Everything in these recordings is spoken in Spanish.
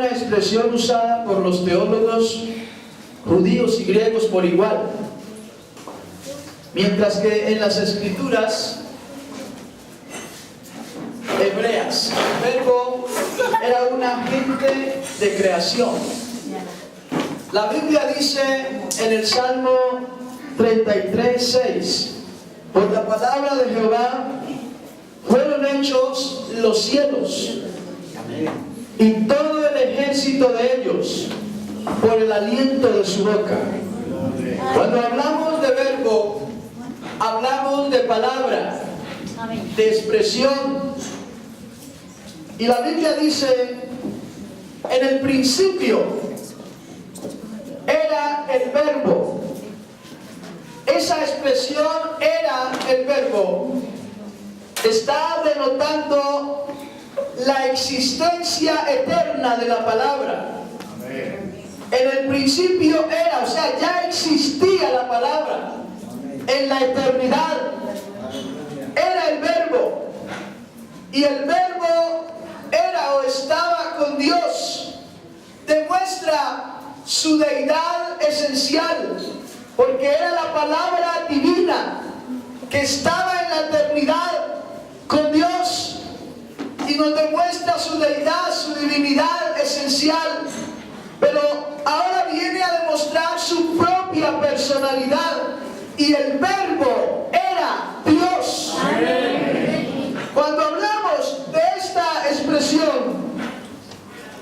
expresión usada por los teólogos judíos y griegos por igual, mientras que en las escrituras hebreas el verbo era un agente de creación. La Biblia dice en el Salmo 33:6: por la palabra de Jehová fueron hechos los cielos y todo el ejército de ellos por el aliento de su boca. Cuando hablamos de verbo, hablamos de palabra, de expresión. Y la Biblia dice: en el principio era el verbo. Esa expresión, era el verbo, está denotando la existencia eterna de la palabra. En el principio era, o sea, ya existía la palabra. En la eternidad era el verbo. Y el verbo era o estaba con Dios. Demuestra su deidad esencial, porque era la palabra divina que estaba en la eternidad con Dios, y nos demuestra su deidad, su divinidad esencial. Pero ahora viene a demostrar su propia personalidad, y el verbo era Dios. Cuando hablamos de esta expresión,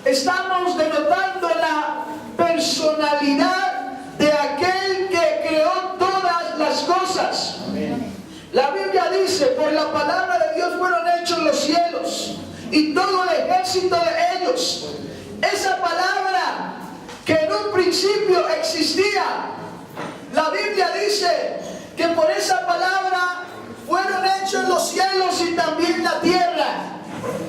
estamos denotando la personalidad de aquel que creó todas las cosas. La Biblia dice: por la palabra de Dios fueron hechos los cielos y todo el ejército de ellos. Esa palabra que en un principio existía, la Biblia dice que por esa palabra fueron hechos los cielos y también la tierra.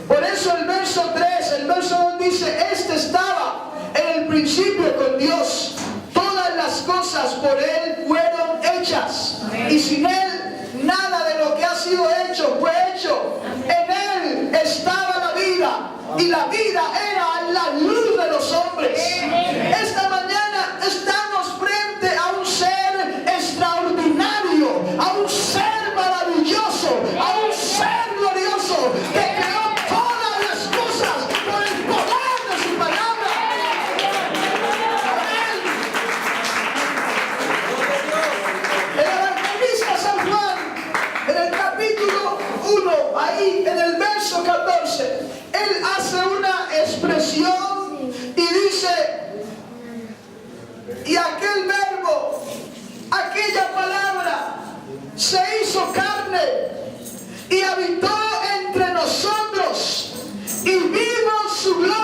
Por eso el verso 3, el verso 2 dice: este estaba en el principio con Dios. Todas las cosas por Él fueron hechas. Y sin Él, nada de lo que ha sido hecho fue hecho. En Él estaba la vida, y la vida era la luz de los hombres. Esta mañana estamos frente a un ser extraordinario, a un ser maravilloso, a un ser glorioso que creó todas las cosas por el poder de su palabra. El evangelista San Juan, en el capítulo 1, ahí en el verso 14, él hace una expresión y dice: y aquel verbo, aquella palabra, se hizo carne y habitó entre nosotros, y vimos su gloria.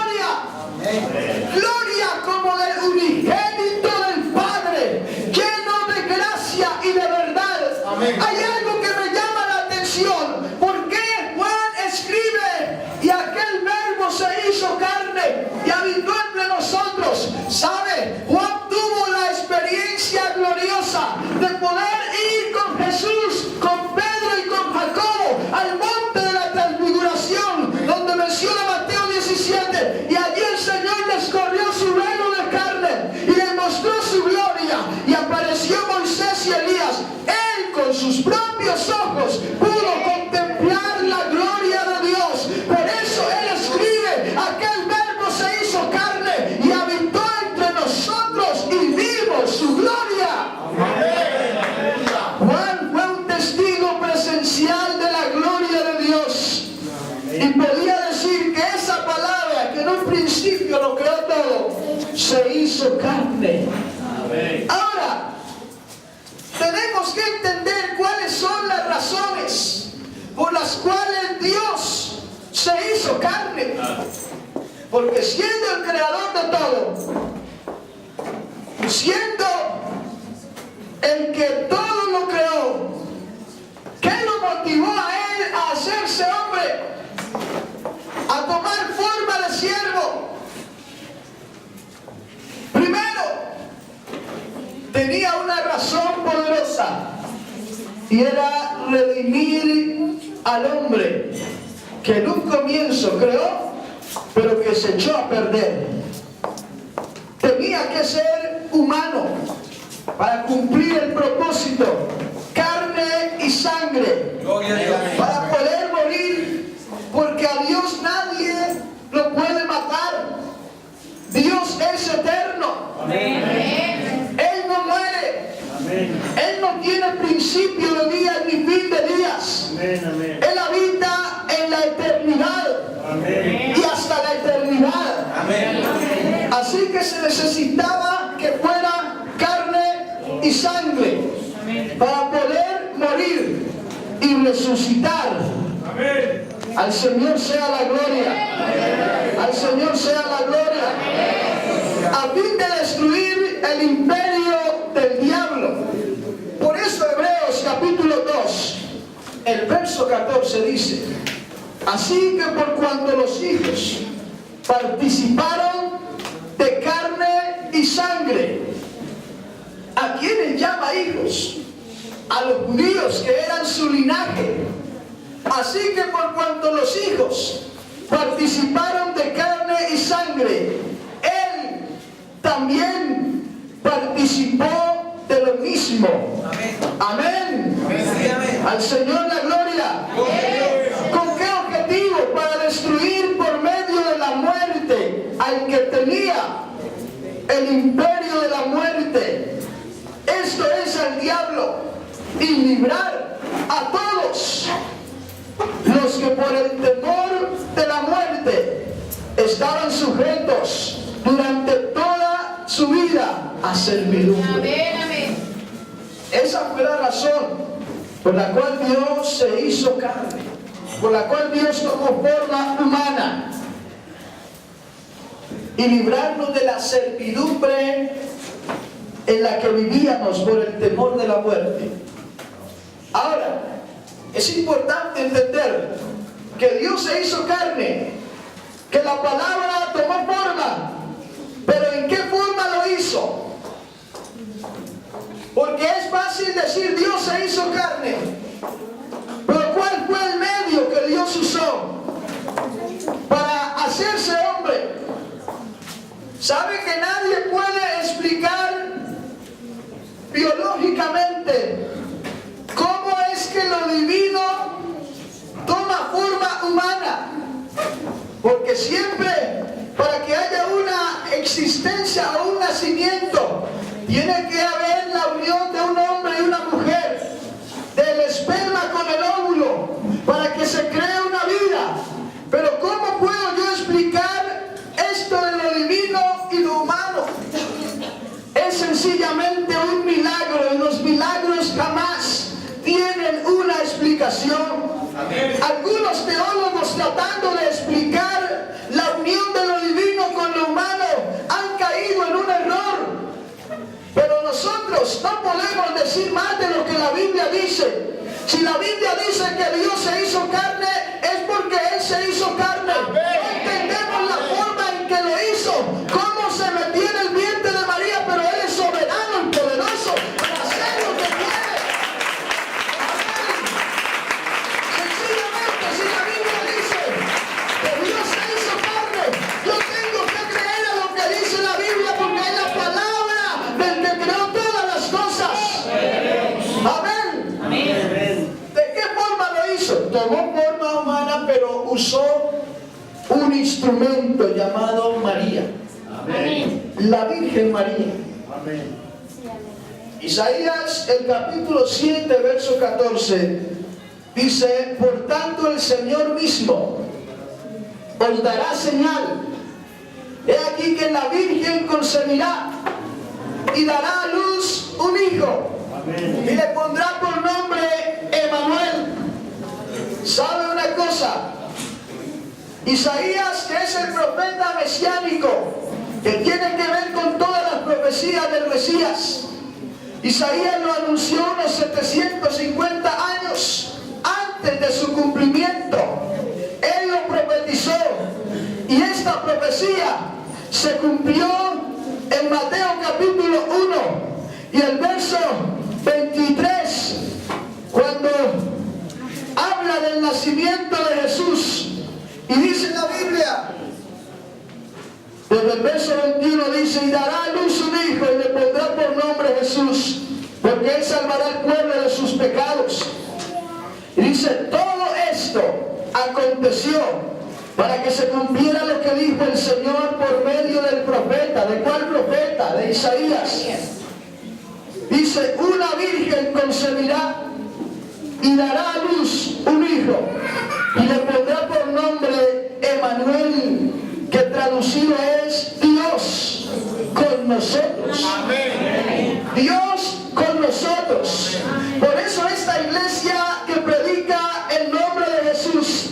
Gloria como del unigénito del Padre, lleno de gracia y de verdad. Hay algo que me llama la atención. ¿Por qué Juan escribe: y aquel verbo se hizo carne y habitó entre nosotros? ¿Sabe? Juan tuvo la experiencia gloriosa de poder ir con Jesús, con Pedro y con Jacobo al monte de la transfiguración, donde menciona Mateo 17, y allí el Señor les corrió su velo de carne y les mostró su gloria, y apareció Moisés y Elías. Él con sus propios ojos pudo contemplar la gloria de Dios. Por eso él escribe: aquel verbo se hizo carne y habitó entre nosotros, y vimos su gloria. Juan fue un testigo presencial de la gloria de Dios, y podía decir que esa palabra que en un principio lo creó todo, se hizo carne. Ahora, tenemos que entender cuáles son las razones por las cuales Dios se hizo carne. Porque siendo el creador de todo, siendo el que todo lo creó, ¿qué lo motivó a él a hacerse hombre? A tomar forma de siervo. Primero, tenía una razón poderosa, y era redimir al hombre que en un comienzo creó pero que se echó a perder. Tenía que ser humano para cumplir el propósito, carne y sangre, para poder morir, porque a Dios nadie lo puede matar. Dios es eterno. Amén. Él no muere. Amén. Él no tiene principio de días ni fin de días. Amén, amén. Él habita en la eternidad. Amén. Y hasta la eternidad. Amén. Así que se necesitaba que fuera carne y sangre para poder morir y resucitar. Amén. Al Señor sea la gloria. Al Señor sea la gloria. A fin de destruir el imperio del diablo. Por eso Hebreos capítulo 2, el verso 14 dice: así que por cuanto los hijos participaron de carne y sangre. ¿A quiénes llama hijos? A los judíos, que eran su linaje. Así que por cuanto los hijos participaron de carne y sangre, Él también participó de lo mismo. Amén. Amén. Al Señor la gloria. ¿Con qué objetivo? Para destruir por medio de la muerte al que tenía el imperio de la muerte. Esto es al diablo, y librar a todos los que por el temor de la muerte estaban sujetos durante toda su vida a servidumbre. Amén, amén. Esa fue la razón por la cual Dios se hizo carne, por la cual Dios tomó forma humana, y librarnos de la servidumbre en la que vivíamos por el temor de la muerte. Ahora, es importante entender que Dios se hizo carne, que la palabra tomó forma, pero ¿en qué forma lo hizo? Porque es fácil decir Dios se hizo carne, pero ¿cuál fue el medio que Dios usó para hacerse hombre? ¿Sabe que nadie puede explicar biológicamente cómo es que lo divino toma forma humana? Porque siempre, para que haya una existencia o un nacimiento, tiene que haber la unión de un hombre y una mujer, del esperma con el óvulo, para que se cree una vida. Pero ¿cómo puedo yo explicar esto de lo divino y lo humano? Es sencillamente un milagro, y los milagros jamás tienen una explicación. Algunos teólogos, tratando de explicar la unión de lo divino con lo humano, han caído en un error. Pero nosotros no podemos decir más de lo que la Biblia dice. Si la Biblia dice que Dios se hizo carne, es porque Él se hizo carne. No entendemos la forma en que lo hizo, cómo se metió en el vientre de María, pero Él es soberano y poderoso para hacer lo que quiere. Sencillamente, si la Biblia dice que Dios se hizo carne, yo tengo que creer a lo que dice la Biblia, porque es la palabra del que creó todas las cosas. Amén. ¿De qué forma lo hizo? Tomó forma humana, pero usó un instrumento llamado María. Amén. La Virgen María. Amén. Isaías, el capítulo 7, verso 14, dice: por tanto el Señor mismo os dará señal. He aquí que la Virgen concebirá y dará a luz un hijo. Amén. Y le pondrá por nombre Emmanuel. ¿Sabe una cosa? Isaías, que es el profeta mesiánico, que tiene que ver con todas las profecías del Mesías, Isaías lo anunció unos 750 años antes de su cumplimiento. Él lo profetizó, y esta profecía se cumplió en Mateo capítulo 1 y el verso 23, cuando habla del nacimiento de Jesús, y dice la Biblia Desde el verso 21 dice, y dará a luz un hijo y le pondrá por nombre Jesús, porque él salvará al pueblo de sus pecados. Y dice, todo esto aconteció para que se cumpliera lo que dijo el Señor por medio del profeta. ¿De cuál profeta? De Isaías. Dice, una virgen concebirá y dará a luz un hijo y le pondrá por nombre Emmanuel, que traducido es Dios con nosotros. Dios con nosotros. Por eso esta iglesia que predica el nombre de Jesús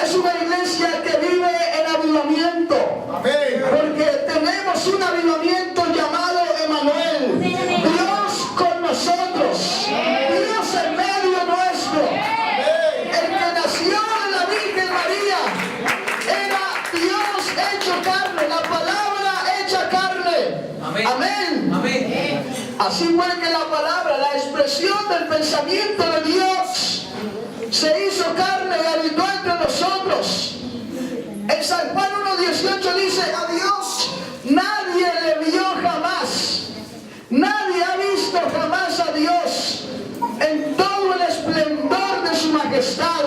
es una iglesia que vive en avivamiento. Porque tenemos un avivamiento llamado Emmanuel. Dios con nosotros. Dios en medio nuestro. El que nació de la Virgen María era Dios hecho carne, la palabra hecha carne. Amén. Así fue que la palabra, la expresión del pensamiento de Dios se hizo carne y habitó entre nosotros. En San Juan 1:18 dice, a Dios nadie le vio jamás. Nadie ha visto jamás a Dios en todo el esplendor de su majestad.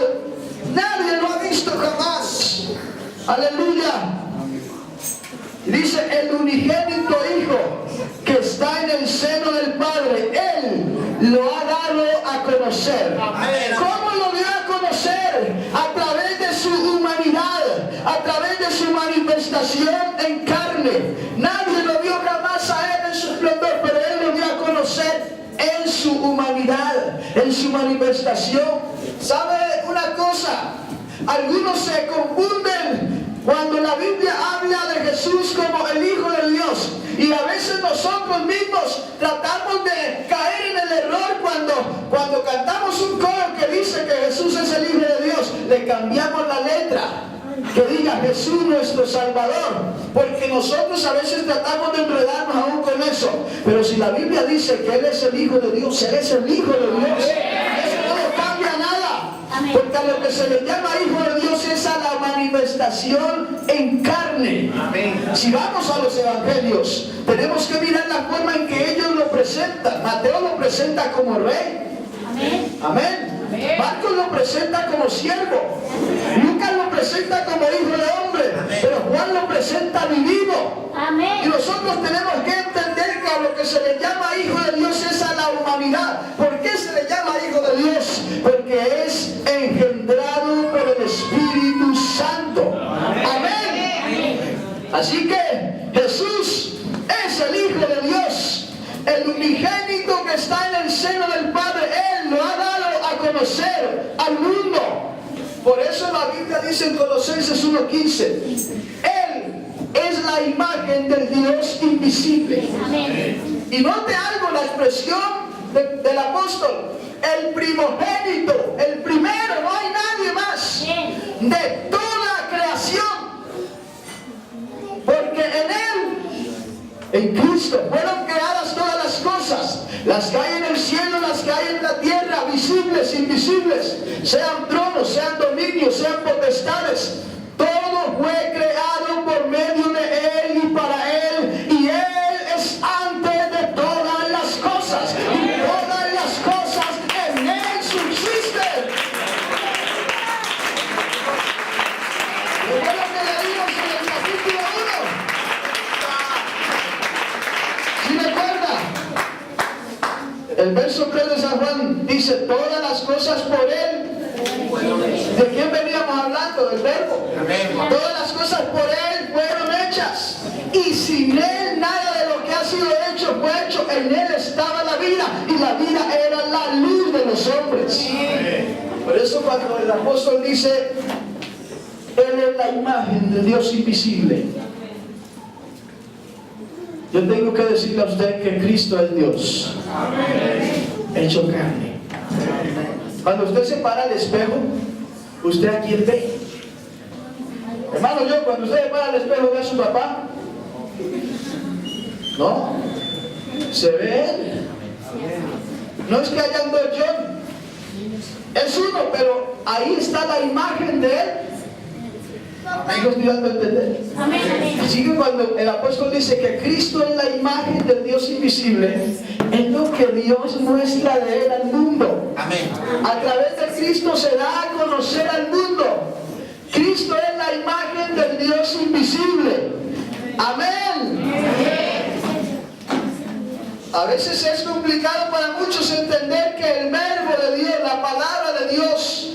Nadie lo ha visto jamás. Aleluya. Y dice, el unigénito Hijo que está en el seno del Padre, Él lo ha dado a conocer. ¿Cómo lo dio a conocer? A través de su humanidad, a través de su manifestación en carne. Nadie lo vio jamás a Él en su esplendor, pero Él lo dio a conocer en su humanidad, en su manifestación. ¿Sabe una cosa? Algunos se confunden cuando la Biblia habla de Jesús como el Hijo de Dios, y a veces nosotros mismos tratamos de caer en el error cuando cantamos un coro que dice que Jesús es el Hijo de Dios, le cambiamos la letra, que diga Jesús nuestro Salvador, porque nosotros a veces tratamos de enredarnos aún con eso. Pero si la Biblia dice que Él es el Hijo de Dios, Él es el Hijo de Dios, eso no cambia nada. Porque a lo que se le llama Hijo de Dios es a la manifestación en carne. Si vamos a los evangelios, tenemos que mirar la forma en que ellos lo presentan. Mateo lo presenta como rey. Amén. Marcos lo presenta como siervo. Lucas lo presenta como hijo de hombre. Pero Juan lo presenta vivido. Y nosotros tenemos que entender que a lo que se le llama Hijo de Dios es a la humanidad. ¿Por qué se le llama Hijo de Dios? Porque es engendrado por el Espíritu Santo. Amén. Así que Jesús es el Hijo de Dios, el unigénito que está en el seno del Padre. Él lo ha dado a conocer al mundo. Por eso la Biblia dice en Colosenses 1:15, Él es la imagen del Dios invisible. Y note algo, la expresión del apóstol, el primogénito, el primero, no hay nadie más de toda creación. Porque en Cristo fueron creadas todas las cosas, las que hay en el cielo, las que hay en la tierra, visibles, invisibles, sean tronos, sean dominios, sean potestades. Todo fue creado por medio de Él y para Él, y Él es antes de todas las cosas, y todas las cosas en Él subsisten. Recuerda que leímos en el capítulo 1. ¿Sí recuerda? El verso 3 de San Juan dice, todas las cosas por Él. ¿De quién veníamos hablando? Del Verbo. Todas las cosas por Él fueron hechas, y sin Él nada de lo que ha sido hecho fue hecho. En Él estaba la vida, y la vida era la luz de los hombres. Por eso cuando el apóstol dice, Él es la imagen del Dios invisible, yo tengo que decirle a usted que Cristo es Dios hecho carne. Cuando usted se para al espejo, ¿usted a quién ve? Hermano, cuando usted se para al espejo, ¿ve a su papá? No, se ve Él. No es que hayan dos John, es uno, pero ahí está la imagen de Él. ¿Me estoy dando a entender? Así que cuando el apóstol dice que Cristo es la imagen del Dios invisible, es lo que Dios muestra de Él al mundo. A través de Cristo se da a conocer al mundo. Cristo es la imagen del Dios invisible. Amén. A veces es complicado para muchos entender que el verbo de Dios, la palabra de Dios,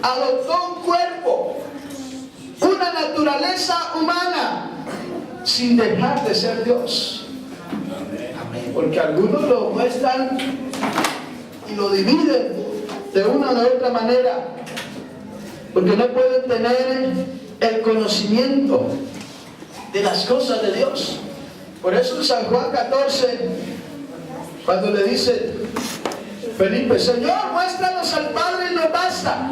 adoptó un cuerpo, una naturaleza humana, sin dejar de ser Dios. Porque algunos lo muestran y lo dividen de una u otra manera, porque no pueden tener el conocimiento de las cosas de Dios. Por eso en San Juan 14, cuando le dice Felipe, Señor, muéstranos al Padre y nos basta.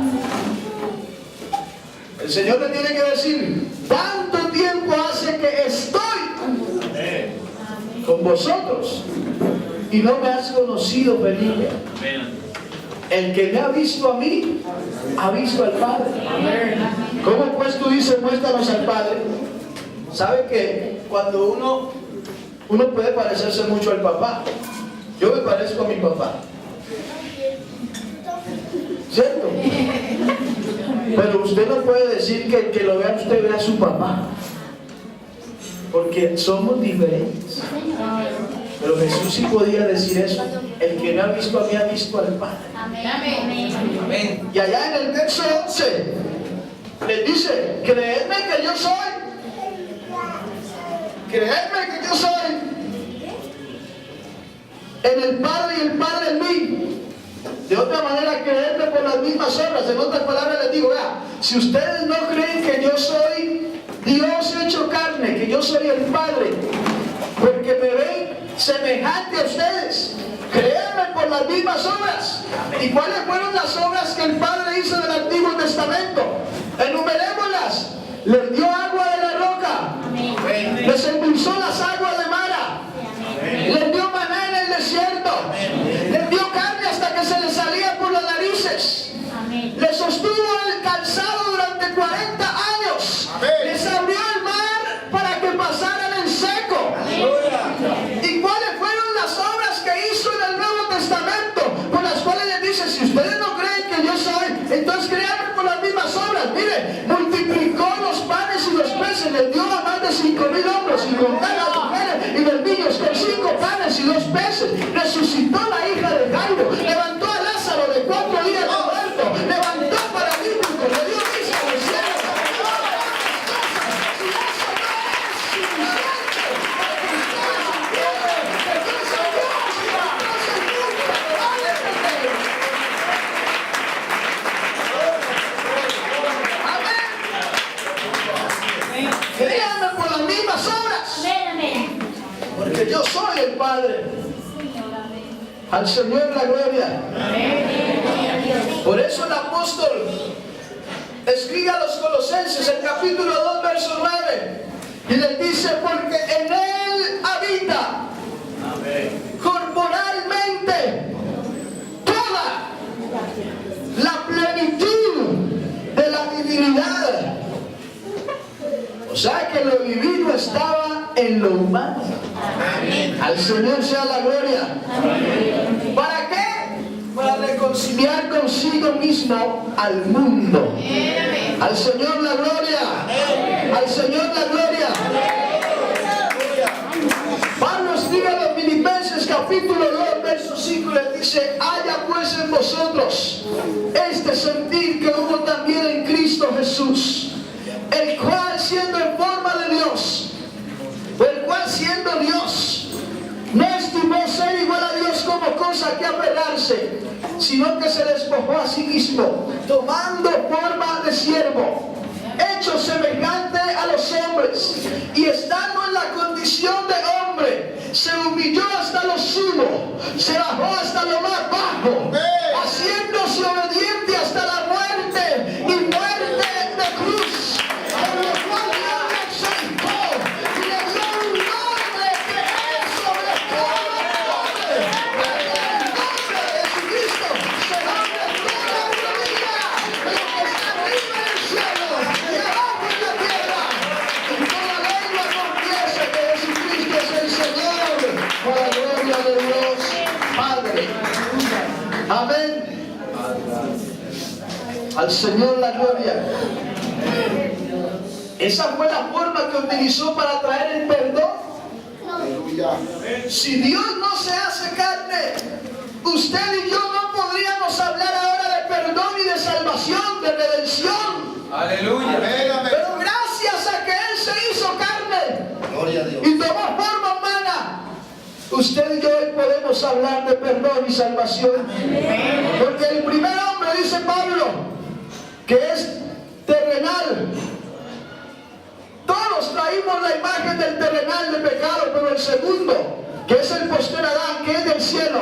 El Señor le tiene que decir, tanto tiempo hace que estoy con vosotros y no me has conocido, Felipe. El que me ha visto a mí, ha visto al Padre. ¿Cómo pues tú dices, muéstranos al Padre? ¿Sabe que cuando uno puede parecerse mucho al papá? Yo me parezco a mi papá, ¿cierto? Pero usted no puede decir que lo vea usted, vea a su papá, porque somos diferentes. Pero Jesús sí podía decir eso. El que me ha visto a mí, ha visto al Padre. Amén. Y allá en el verso 11 les dice, creedme que yo soy. Creedme que yo soy en el Padre y el Padre en mí. De otra manera, creedme por las mismas obras. En otras palabras les digo, vea, si ustedes no creen que yo soy Dios hecho carne, que yo soy el Padre, porque me ven semejante a ustedes, créanme por las mismas obras. ¿Y cuáles fueron las obras que el Padre hizo del Antiguo Testamento? Enumerémoslas. Les dio agua de la roca. Les endulzó las aguas de Mara. Les dio maná en el desierto. Les dio carne hasta que se les salía por las narices. Les sostuvo el calzado durante 40 años. Les abrió el mar para que pasaran en seco. ¿Y cuáles fueron las obras que hizo en el Nuevo Testamento? Por las cuales les dice, si ustedes no creen que yo soy, entonces créanme por las mismas obras. Mire, multiplicó los panes y los peces, les dio a más de 5,000 hombres, sin contar a las mujeres y los niños, con 5 panes y 2 peces. Resucitó la hija de Jairo, levantó a Lázaro de 4 días de muerto, levantó paralíticos, le dio vista al cielo. Créanme por las mismas obras, porque yo soy el Padre. Al Señor la gloria. Por eso el apóstol escribe a los Colosenses, el capítulo 2, verso 9, y les dice, porque en Él habita corporalmente toda la plenitud de la divinidad. O sea que lo divino estaba en lo humano. Al Señor sea la gloria. ¿Para qué? Para reconciliar consigo mismo al mundo. Al Señor la gloria. Al Señor la gloria. Pablo escribe a los Filipenses capítulo 2, verso 5, les dice, haya pues en vosotros este sentir que hubo también en Cristo Jesús, el cual siendo en forma de Dios, no estimó ser igual a Dios como cosa que aferrarse, sino que se despojó a sí mismo, tomando forma de siervo, hecho semejante a los hombres, y estando en la condición de hombre, se humilló hasta lo sumo, se bajó hasta lo más bajo, haciéndose obediente hasta la muerte y muerte de cruz, por lo cual Dios le exaltó y le dio un nombre que es sobre todo nombre, para que en el nombre de Jesucristo se doble toda rodilla, lo que está arriba en el cielo y abajo en la Amén. Al Señor la gloria. Esa fue la forma que utilizó para traer el perdón. Si Dios no se hace carne, usted y yo no podríamos hablar ahora de perdón y de salvación, de redención. Aleluya. Pero gracias a que Él se hizo carne Gloria a Dios. y tomó forma humana, usted y yo hoy podemos hablar de perdón y salvación. Porque el primer hombre, dice Pablo, que es terrenal. Todos traímos la imagen del terrenal de pecado, pero el segundo, que es el posterior Adán, que es del cielo,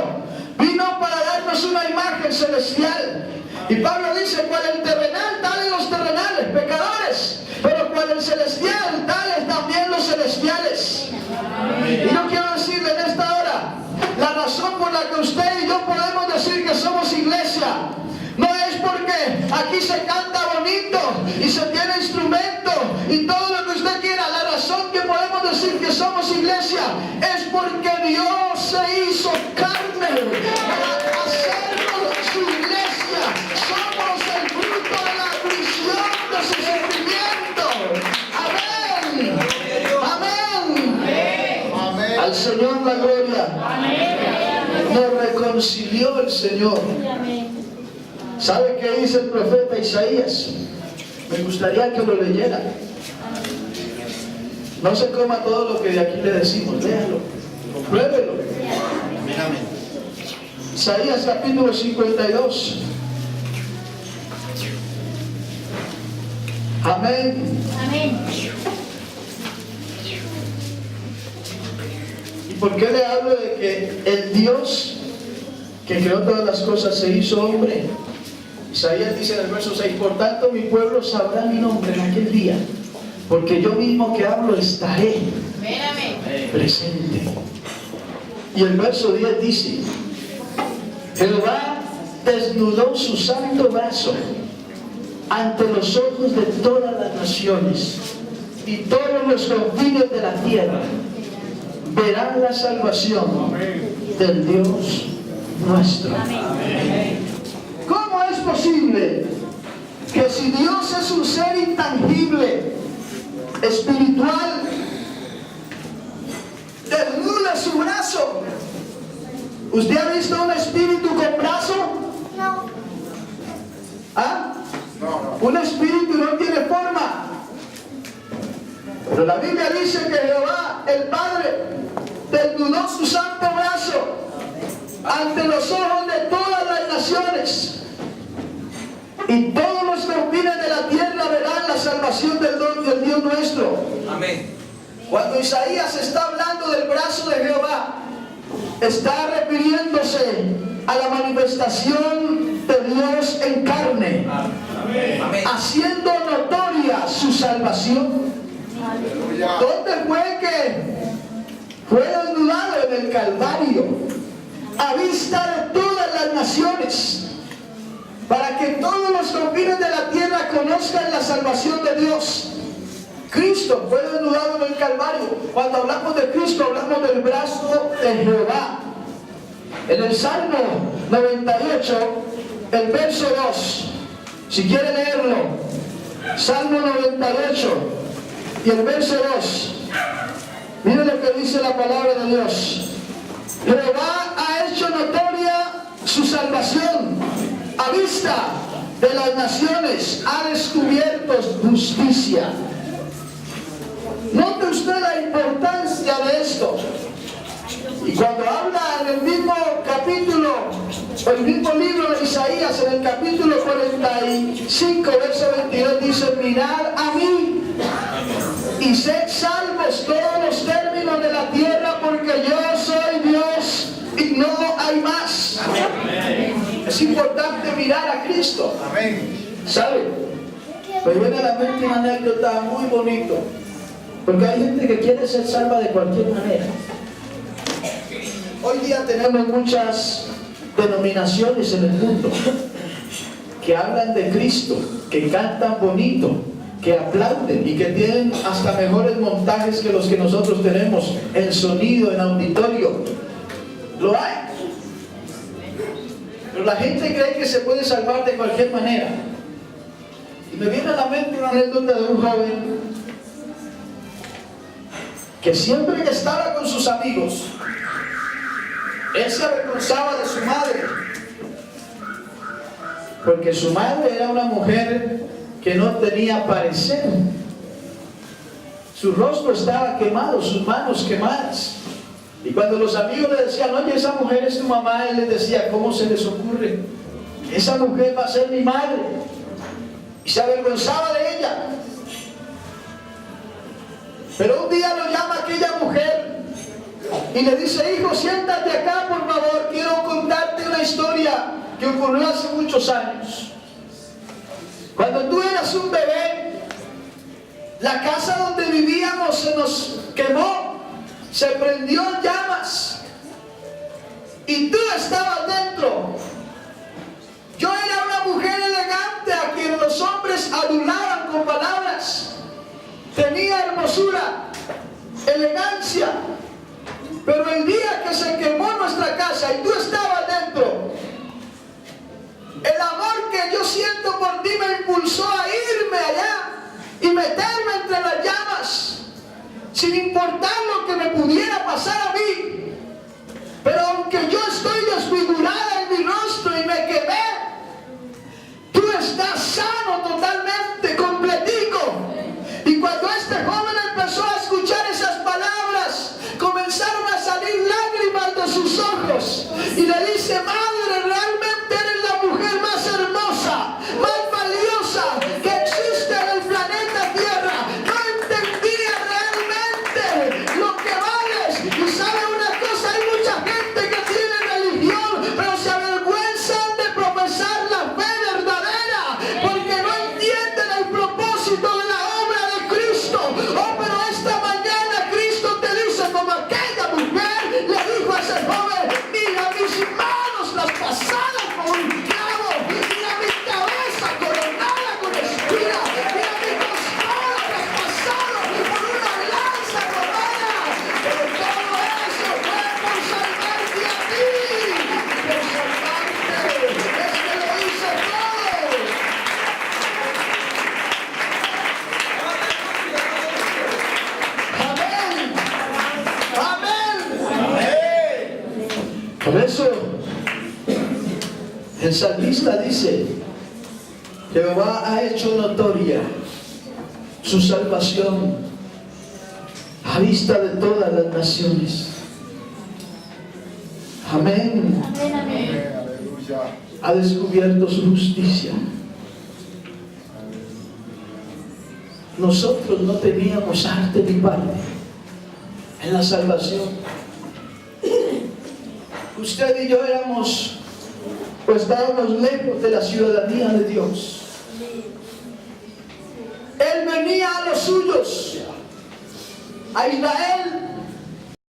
vino para darnos una imagen celestial. Y Pablo dice, cual el terrenal, tales los terrenales, pecadores, pero cual el celestial, tales también los celestiales. Y yo quiero decirle en esta hora, la razón por la que usted y yo podemos decir que somos iglesia, no es porque aquí se canta bonito y se tiene instrumento y todo lo que usted quiera. La razón que podemos decir que somos iglesia es porque Dios se hizo carne para hacernos su iglesia. Somos el fruto de la aflicción de su sufrimiento. Amén. Amén. Amén. Al Señor la gloria. Nos reconcilió el Señor. ¿Sabe qué dice el profeta Isaías? Me gustaría que lo leyera. No se coma todo lo que de aquí le decimos, léalo, compruébelo. Amén. Isaías capítulo 52. Amén. ¿Y por qué le hablo de que el Dios que creó todas las cosas se hizo hombre? Isaías dice en el verso 6, por tanto mi pueblo sabrá mi nombre en aquel día, porque yo mismo que hablo estaré presente. Y el verso 10 dice, Jehová desnudó su santo brazo ante los ojos de todas las naciones, y todos los confines de la tierra verán la salvación del Dios nuestro. ¿Cómo es posible que si Dios es un ser intangible, espiritual, desnuda su brazo? ¿Usted ha visto un espíritu con brazo? No. ¿Ah? Un espíritu no tiene forma. Pero la Biblia dice que Jehová, el Padre, desnudó su santo brazo ante los ojos de todas las naciones, y todos los confines de la tierra verán la salvación del Dios nuestro. Amén. Cuando Isaías está hablando del brazo de Jehová, está refiriéndose a la manifestación de Dios en carne, haciendo notoria su salvación. ¿Dónde fue que fue desnudado? En el Calvario, a vista de todas las naciones, para que todos los confines de la tierra conozcan la salvación de Dios. Cristo fue desnudado en el Calvario. Cuando hablamos de Cristo, hablamos del brazo de Jehová. En el Salmo 98, el verso 2, si quiere leerlo, Salmo 98 y el verso 2, mire lo que dice la palabra de Dios. Jehová ha hecho notoria su salvación, a vista de las naciones ha descubierto justicia. Note usted la importancia de esto. Y cuando habla en el mismo capítulo, o el mismo libro de Isaías, en el capítulo 45, verso 22, dice, mirad a mí y sed salvos todos los términos de la tierra, porque yo soy Dios y no hay más. Amén. Es importante mirar a Cristo. Amén. ¿Sabe? Me viene a la mente una anécdota muy bonita, porque hay gente que quiere ser salva de cualquier manera. Hoy día tenemos muchas denominaciones en el mundo que hablan de Cristo, que cantan bonito, que aplauden y que tienen hasta mejores montajes que los que nosotros tenemos en sonido, en auditorio. Lo hay. Pero la gente cree que se puede salvar de cualquier manera. Y me viene a la mente una anécdota de un joven que siempre que estaba con sus amigos, él se avergonzaba de su madre, porque su madre era una mujer que no tenía parecer. Su rostro estaba quemado, sus manos quemadas. Y cuando los amigos le decían, oye, esa mujer es tu mamá, él les decía, ¿cómo se les ocurre? Esa mujer va a ser mi madre. Y se avergonzaba de ella. Pero un día lo llama aquella mujer y le dice, hijo, siéntate acá, por favor, quiero contarte una historia que ocurrió hace muchos años. Cuando tú eras un bebé, la casa donde vivíamos se nos quemó, se prendió en llamas y tú estabas dentro. Yo era una mujer elegante a quien los hombres adulaban con palabras. Tenía hermosura, elegancia, pero el día que se quemó nuestra casa y tú estabas dentro, el amor que yo siento por ti me impulsó a irme allá y meterme entre las llamas, sin importar lo que me pudiera pasar a mí. Pero aunque yo estoy desfigurada en mi rostro y me quemé, tú estás sano totalmente, completico. Y cuando este joven empezó a escuchar esas palabras, comenzaron a salir lágrimas de sus ojos. Y le dice, madre, realmente eres la mujer más hermosa, más valiosa que existe en el planeta Tierra. No entendía realmente lo que vales. Y sabe una cosa, hay mucha gente que tiene religión, pero se avergüenzan de profesar la fe verdadera, porque no entienden el propósito de la obra de Cristo. Oh, pero esta mañana Cristo te dice, como aquella mujer le dijo a ese joven, mira mis manos las pasadas por un clavo, mira mi cabeza coronada con espinas, mira mi costado traspasado por una lanza romana. Pero todo eso fue por salvarte a ti, por salvarte. Es que lo hice todo. Amén. Amén. Por eso el salmista dice, Jehová ha hecho notoria su salvación a vista de todas las naciones. Amén. Ha descubierto su justicia. Nosotros no teníamos arte ni parte en la salvación. Usted y yo éramos, pues estábamos lejos de la ciudadanía de Dios. Él venía a los suyos, a Israel,